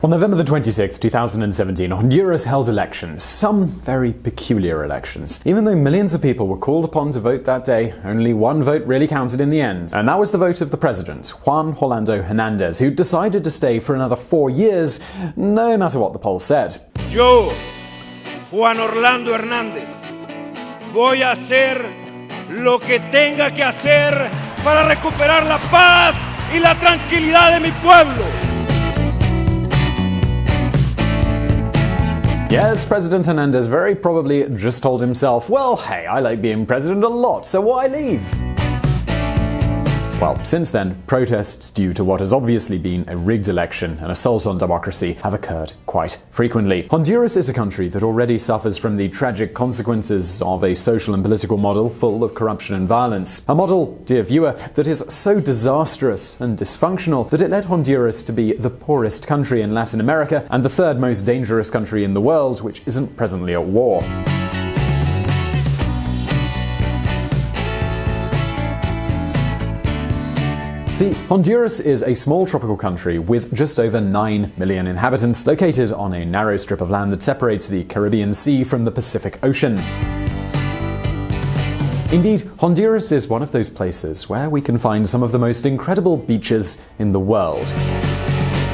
On November the 26th, 2017, Honduras held elections, some very peculiar elections. Even though millions of people were called upon to vote that day, only one vote really counted in the end. And that was the vote of the president, Juan Orlando Hernández, who decided to stay for another 4 years, no matter what the polls said. Yo, Juan Orlando Hernández, voy a hacer lo que tenga que hacer para recuperar la paz y la tranquilidad de mi pueblo. Yes, President Hernandez very probably just told himself, well, hey, I like being president a lot, so why leave? Well, since then, protests due to what has obviously been a rigged election, an assault on democracy, have occurred quite frequently. Honduras is a country that already suffers from the tragic consequences of a social and political model full of corruption and violence. A model, dear viewer, that is so disastrous and dysfunctional that it led Honduras to be the poorest country in Latin America and the third most dangerous country in the world, which isn't presently at war. See, Honduras is a small tropical country with just over 9 million inhabitants, located on a narrow strip of land that separates the Caribbean Sea from the Pacific Ocean. Indeed, Honduras is one of those places where we can find some of the most incredible beaches in the world.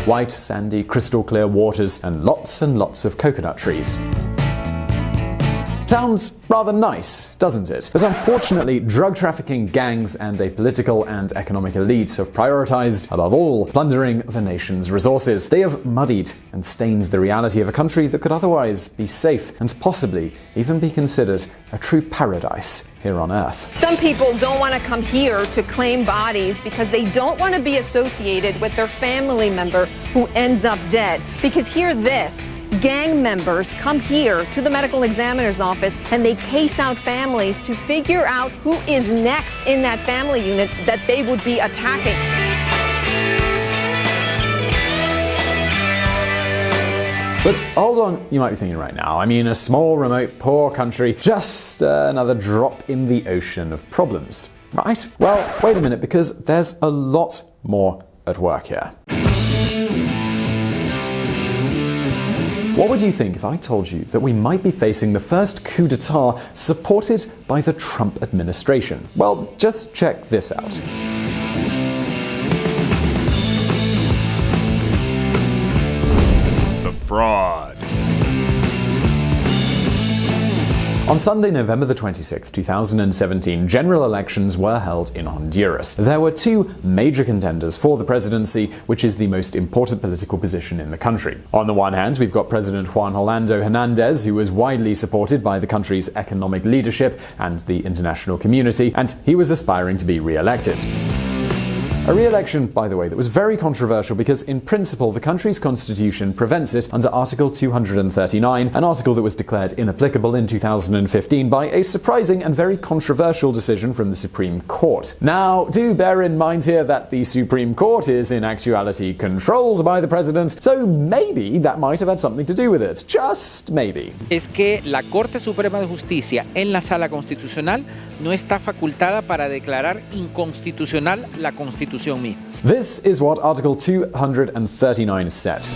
White, sandy, crystal clear waters, and lots of coconut trees. Sounds rather nice, doesn't it? But unfortunately, drug trafficking gangs and a political and economic elite have prioritized, above all, plundering the nation's resources. They have muddied and stained the reality of a country that could otherwise be safe and possibly even be considered a true paradise here on Earth. Some people don't want to come here to claim bodies because they don't want to be associated with their family member who ends up dead. Because hear this. Gang members come here to the medical examiner's office and they case out families to figure out who is next in that family unit that they would be attacking. But hold on, you might be thinking right now, I mean, a small, remote, poor country, just another drop in the ocean of problems, right? Well, wait a minute, because there's a lot more at work here. What would you think if I told you that we might be facing the first coup d'etat supported by the Trump administration? Well, just check this out. The fraud. On Sunday, November the 26th, 2017, general elections were held in Honduras. There were two major contenders for the presidency, which is the most important political position in the country. On the one hand, we've got President Juan Orlando Hernández, who is widely supported by the country's economic leadership and the international community, and he was aspiring to be re-elected. A re-election, by the way, that was very controversial because, in principle, the country's constitution prevents it under Article 239, an article that was declared inapplicable in 2015 by a surprising and very controversial decision from the Supreme Court. Now, do bear in mind here that the Supreme Court is in actuality controlled by the president, so maybe that might have had something to do with it. Just maybe. Es que la Corte Suprema de Justicia en la Sala Constitucional no está facultada para declarar inconstitucional la Constitución. This is what Article 239 said.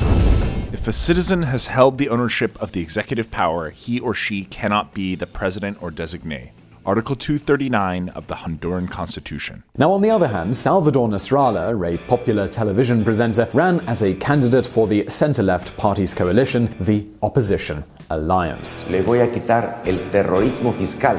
If a citizen has held the ownership of the executive power, he or she cannot be the president or designee. Article 239 of the Honduran Constitution. Now, on the other hand, Salvador Nasrallah, a popular television presenter, ran as a candidate for the center-left party's coalition, the Oposition Alliance. Les voy a quitar el terrorismo fiscal,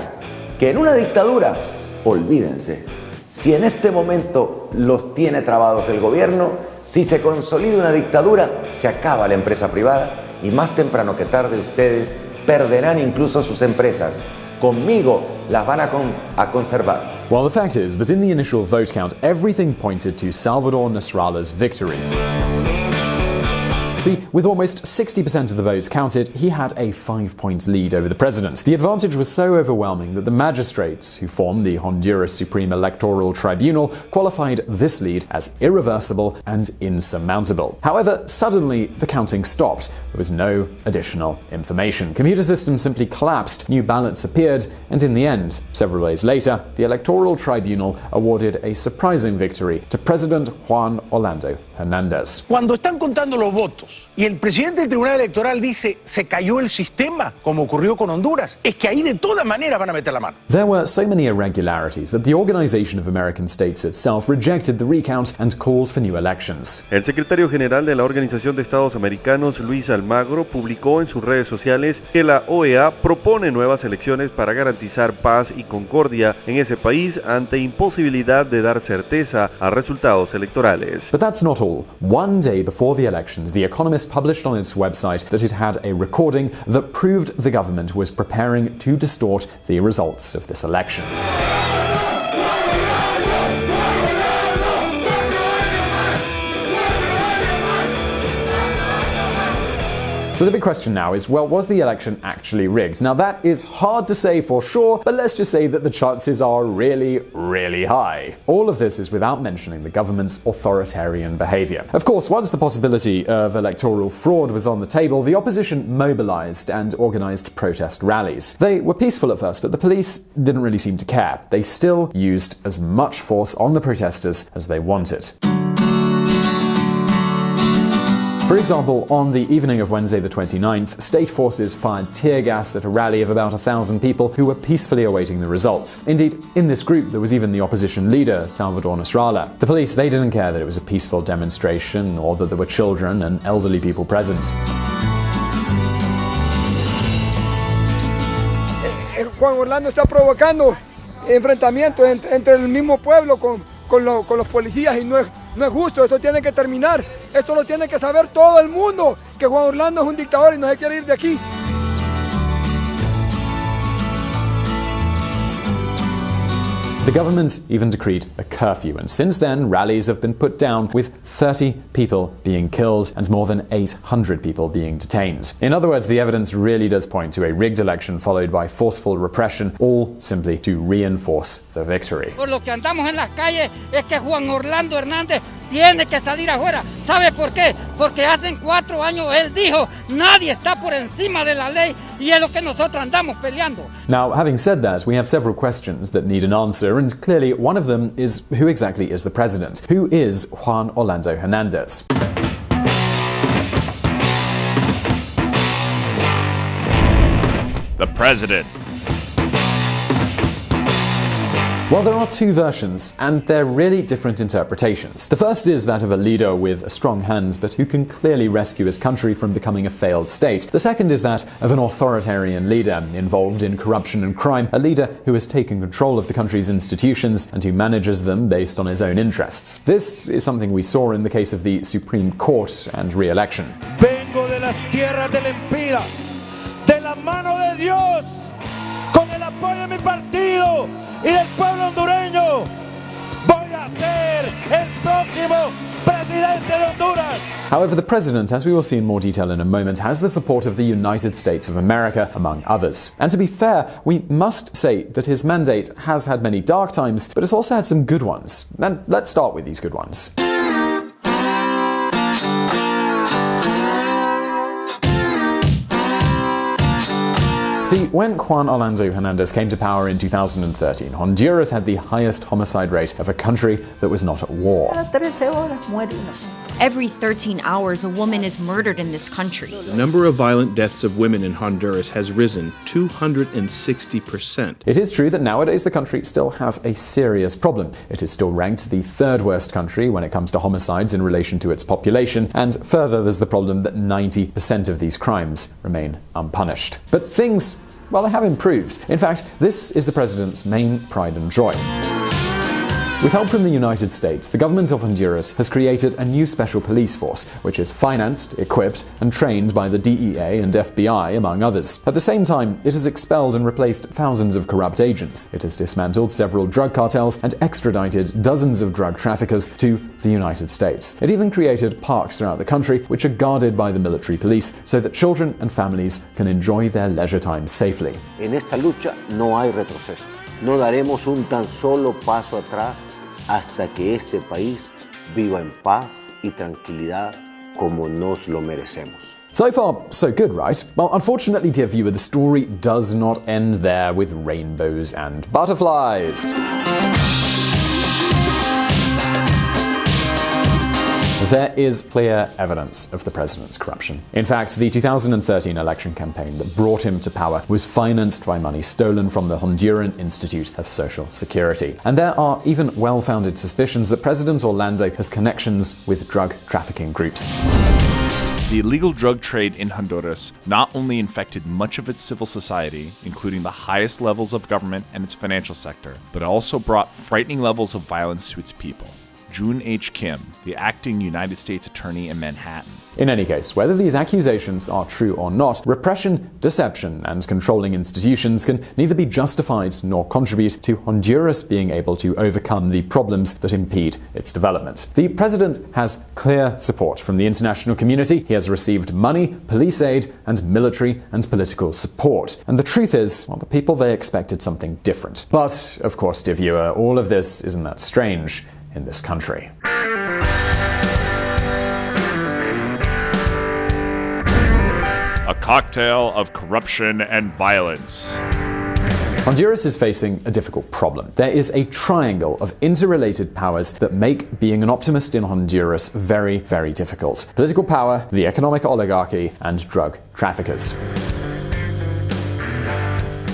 que en una dictadura, olvídense. Si en este momento los tiene trabados el gobierno, si se consolida una dictadura, se acaba la empresa privada y más temprano que tarde ustedes perderán incluso sus empresas. Conmigo las van a conservar. Well, the fact is that in the initial vote count, everything pointed to Salvador Nasrallah's victory. See, with almost 60% of the votes counted, he had a 5-point lead over the president. The advantage was so overwhelming that the magistrates who formed the Honduras Supreme Electoral Tribunal qualified this lead as irreversible and insurmountable. However, suddenly the counting stopped there was no additional information. Computer systems simply collapsed, new ballots appeared, and in the end, several days later, the Electoral Tribunal awarded a surprising victory to President Juan Orlando Hernández. Cuando están contando los votos y el presidente del Tribunal Electoral dice se cayó el sistema, como ocurrió con Honduras, es que ahí de todas maneras van a meter la mano. There were so many irregularities that the Organization of American States itself rejected the recount and called for new elections. El secretario general de la Organización de Estados Americanos, Luis Almagro, publicó en sus redes sociales que la OEA propone nuevas elecciones para garantizar paz y concordia en ese país ante imposibilidad de dar certeza a resultados electorales. But that's not all. One day before the elections, The Economist published on its website that it had a recording that proved the government was preparing to distort the results of this election. So the big question now is, well, was the election actually rigged? Now that is hard to say for sure, but let's just say that the chances are really, really high. All of this is without mentioning the government's authoritarian behavior. Of course, once the possibility of electoral fraud was on the table, the opposition mobilized and organized protest rallies. They were peaceful at first, but the police didn't really seem to care. They still used as much force on the protesters as they wanted. For example, on the evening of Wednesday the 29th, state forces fired tear gas at a rally of about 1,000 people who were peacefully awaiting the results. Indeed, in this group there was even the opposition leader, Salvador Nasrallah. The police, they didn't care that it was a peaceful demonstration or that there were children and elderly people present. Juan Orlando está provocando enfrentamientos entre el mismo pueblo con los policías y no es justo, esto tiene que terminar, esto lo tiene que saber todo el mundo, que Juan Orlando es un dictador y no se quiere ir de aquí. The government even decreed a curfew, and since then rallies have been put down, with 30 people being killed and more than 800 people being detained. In other words, the evidence really does point to a rigged election followed by forceful repression, all simply to reinforce the victory. Por lo que andamos en las calles es que Juan Orlando Hernández tiene que salir afuera. ¿Sabe por qué? Porque hace 4 años él dijo, nadie está por encima de la ley, y es lo que nosotros andamos peleando. Now, having said that, we have several questions that need an answer, and clearly one of them is, who exactly is the president? Who is Juan Orlando Hernández? The president. Well, there are two versions, and they're really different interpretations. The first is that of a leader with strong hands, but who can clearly rescue his country from becoming a failed state. The second is that of an authoritarian leader involved in corruption and crime, a leader who has taken control of the country's institutions and who manages them based on his own interests. This is something we saw in the case of the Supreme Court and re-election. Vengo de las tierras del Empira, de la mano de Dios, con el apoyo de mi partido y del pueblo hondureño. Voy a ser el próximo presidente de Honduras. However, the president, as we will see in more detail in a moment, has the support of the United States of America, among others. And to be fair, we must say that his mandate has had many dark times, but it's also had some good ones. And let's start with these good ones. See, when Juan Orlando Hernández came to power in 2013, Honduras had the highest homicide rate of a country that was not at war. Every 13 hours, a woman is murdered in this country. The number of violent deaths of women in Honduras has risen 260%. It is true that nowadays the country still has a serious problem. It is still ranked the third worst country when it comes to homicides in relation to its population, and further there's the problem that 90% of these crimes remain unpunished. But things, well, they have improved. In fact, this is the president's main pride and joy. With help from the United States, the government of Honduras has created a new special police force, which is financed, equipped, and trained by the DEA and FBI, among others. At the same time, it has expelled and replaced thousands of corrupt agents. It has dismantled several drug cartels and extradited dozens of drug traffickers to the United States. It even created parks throughout the country, which are guarded by the military police, so that children and families can enjoy their leisure time safely. En esta lucha no hay retroceso. No daremos un tan solo paso atrás hasta que este país viva en paz y tranquilidad como nos lo merecemos. So far, so good, right? Well, unfortunately, dear viewer, the story does not end there with rainbows and butterflies. There is clear evidence of the president's corruption. In fact, the 2013 election campaign that brought him to power was financed by money stolen from the Honduran Institute of Social Security. And there are even well-founded suspicions that President Orlando has connections with drug trafficking groups. The illegal drug trade in Honduras not only infected much of its civil society, including the highest levels of government and its financial sector, but also brought frightening levels of violence to its people. June H. Kim, the acting United States Attorney in Manhattan. In any case, whether these accusations are true or not, repression, deception, and controlling institutions can neither be justified nor contribute to Honduras being able to overcome the problems that impede its development. The president has clear support from the international community. He has received money, police aid, and military and political support. And the truth is, well, the people, they expected something different. But, of course, dear viewer, all of this isn't that strange in this country. A cocktail of corruption and violence. Honduras is facing a difficult problem. There is a triangle of interrelated powers that make being an optimist in Honduras very, very difficult. Political power, the economic oligarchy, and drug traffickers.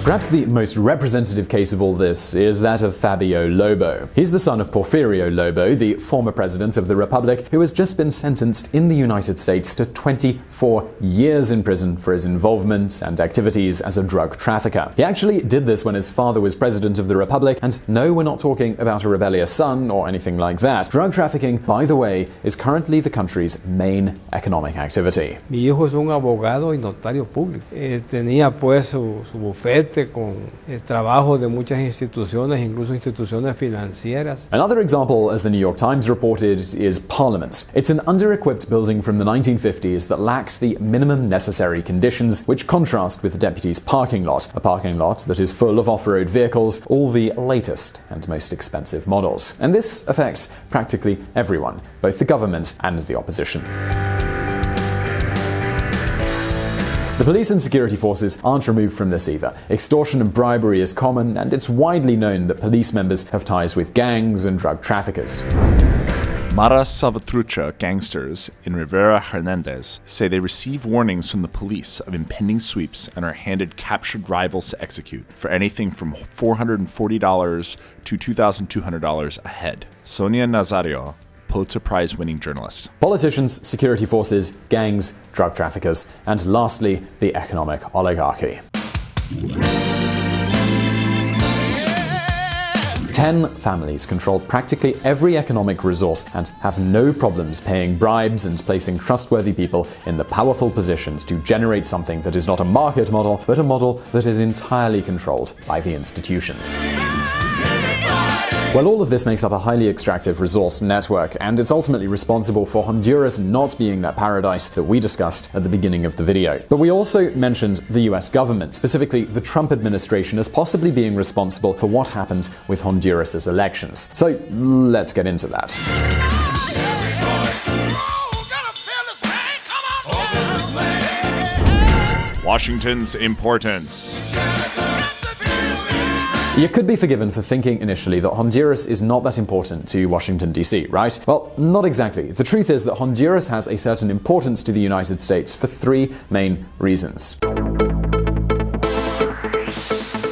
Perhaps the most representative case of all this is that of Fabio Lobo. He's the son of Porfirio Lobo, the former president of the Republic, who has just been sentenced in the United States to 24 years in prison for his involvement and activities as a drug trafficker. He actually did this when his father was president of the Republic, and no, we're not talking about a rebellious son or anything like that. Drug trafficking, by the way, is currently the country's main economic activity. Mi hijo es un abogado y notario público. Tenía pues su bufete con trabajo de muchas instituciones, incluso instituciones financieras. Another example, as the New York Times reported, is Parliament. It's an under-equipped building from the 1950s that lacks the minimum necessary conditions, which contrast with the deputy's parking lot, a parking lot that is full of off-road vehicles, all the latest and most expensive models. And this affects practically everyone, both the government and the opposition. The police and security forces aren't removed from this either. Extortion and bribery is common, and it's widely known that police members have ties with gangs and drug traffickers. Mara Salvatrucha gangsters in Rivera Hernandez say they receive warnings from the police of impending sweeps and are handed captured rivals to execute for anything from $440 to $2,200 a head. Sonia Nazario, Pulitzer Prize-winning journalist. Politicians, security forces, gangs, drug traffickers, and lastly, the economic oligarchy. 10 families control practically every economic resource and have no problems paying bribes and placing trustworthy people in the powerful positions to generate something that is not a market model, but a model that is entirely controlled by the institutions. Well, all of this makes up a highly extractive resource network, and it's ultimately responsible for Honduras not being that paradise that we discussed at the beginning of the video. But we also mentioned the US government, specifically the Trump administration, as possibly being responsible for what happened with Honduras' elections. So let's get into that. Washington's importance. You could be forgiven for thinking initially that Honduras is not that important to Washington, D.C., right? Well, not exactly. The truth is that Honduras has a certain importance to the United States for three main reasons.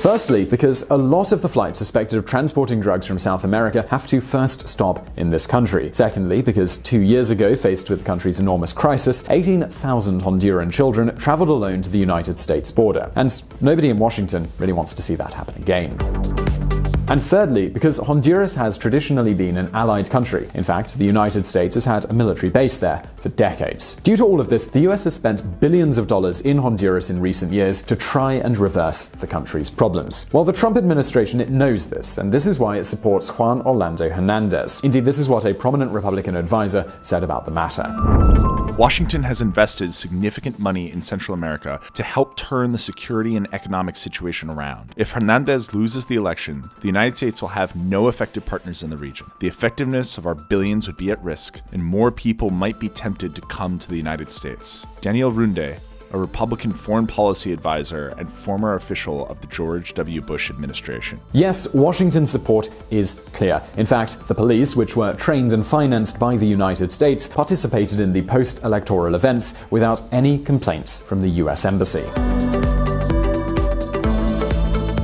Firstly, because a lot of the flights suspected of transporting drugs from South America have to first stop in this country. Secondly, because 2 years ago, faced with the country's enormous crisis, 18,000 Honduran children traveled alone to the United States border. And nobody in Washington really wants to see that happen again. And thirdly, because Honduras has traditionally been an allied country. In fact, the United States has had a military base there for decades. Due to all of this, the US has spent billions of dollars in Honduras in recent years to try and reverse the country's problems. Well, the Trump administration, it knows this, and this is why it supports Juan Orlando Hernández. Indeed, this is what a prominent Republican advisor said about the matter. Washington has invested significant money in Central America to help turn the security and economic situation around. If Hernandez loses the election, the United States will have no effective partners in the region. The effectiveness of our billions would be at risk, and more people might be tempted to come to the United States. Daniel Runde, a Republican foreign policy advisor and former official of the George W. Bush administration. Yes, Washington's support is clear. In fact, the police, which were trained and financed by the United States, participated in the post-electoral events without any complaints from the US Embassy.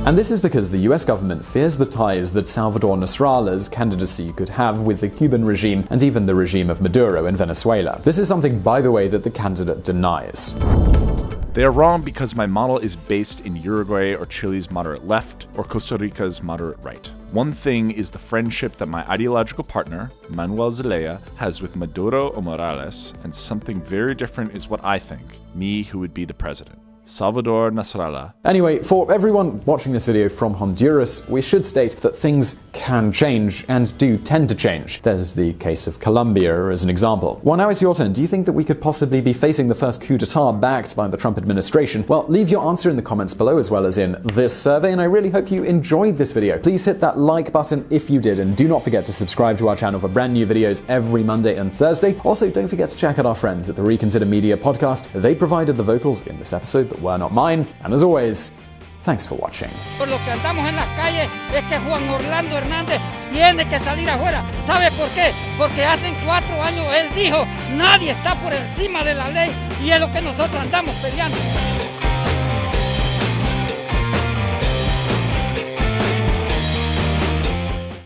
And this is because the US government fears the ties that Salvador Nasrallah's candidacy could have with the Cuban regime and even the regime of Maduro in Venezuela. This is something, by the way, that the candidate denies. They are wrong because my model is based in Uruguay or Chile's moderate left or Costa Rica's moderate right. One thing is the friendship that my ideological partner, Manuel Zelaya, has with Maduro or Morales, and something very different is what I think, me who would be the president. Salvador Nasrallah. Anyway, for everyone watching this video from Honduras, we should state that things can change and do tend to change. There's the case of Colombia as an example. Well, now it's your turn. Do you think that we could possibly be facing the first coup d'etat backed by the Trump administration? Well, leave your answer in the comments below as well as in this survey, and I really hope you enjoyed this video. Please hit that like button if you did, and do not forget to subscribe to our channel for brand new videos every Monday and Thursday. Also, don't forget to check out our friends at the Reconsider Media podcast. They provided the vocals in this episode that were not mine, and as always, thanks for watching. Por lo que andamos en las calles es que Juan Orlando Hernández tiene que salir afuera. ¿Sabe por qué? Porque hace 4 años él dijo, nadie está por encima de la ley, y es lo que nosotros andamos peleando.